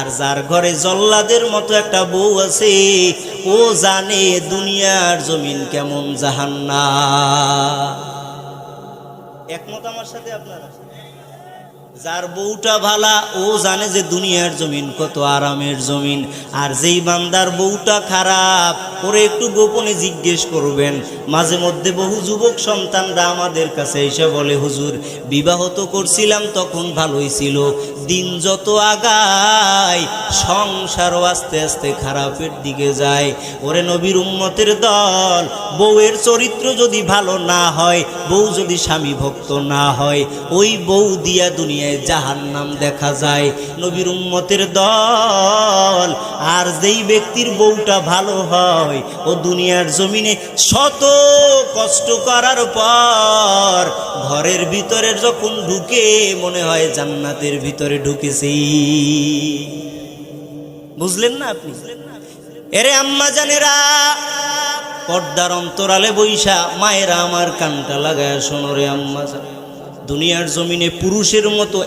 আর যার ঘরে জল্লাদের মতো একটা বউ আছে ও জানে দুনিয়ার জমিন কেমন জাহান্নাম। একমত আমার সাথে আপনারা? যার বউটা ভালা ও জানে যে দুনিয়ার জমিন কত আরামের জমিন। আর যেই বান্দার বউটা খারাপ ওরে একটু গোপনে জিজ্ঞেস করবেন। মাঝে মধ্যে বহু যুবক সন্তানরা আমাদের কাছে এসে বলে, হুজুর বিবাহ তো করছিলাম তখন ভালোই ছিল, দিন যত আগায় সংসারও আস্তে আস্তে খারাপের দিকে যায়। ওরে নবীর উম্মতের দল, বউয়ের চরিত্র যদি ভালো না হয়, বউ যদি স্বামী ভক্ত না হয়, ওই বউ দিয়া দুনিয়ায় জাহান্নাম দেখা যায়। নবীর উম্মতের দল, আর যেই ব্যক্তির বউটা ভালো হয় ও দুনিয়ার জমিনে শত কষ্ট করার পর ঘরের ভিতরে যখন ঢুকে মনে হয় জান্নাতের ভিতরে ঢুকেছি। বুঝলেন না আপনি? এরে আম্মা জানেরা, পর্দার অন্তরালে বৈশা মায়েরা আমার কানটা লাগায় শোনো রে আম্মা জান, দুনিয়ার জমিনে পুরুষের মতো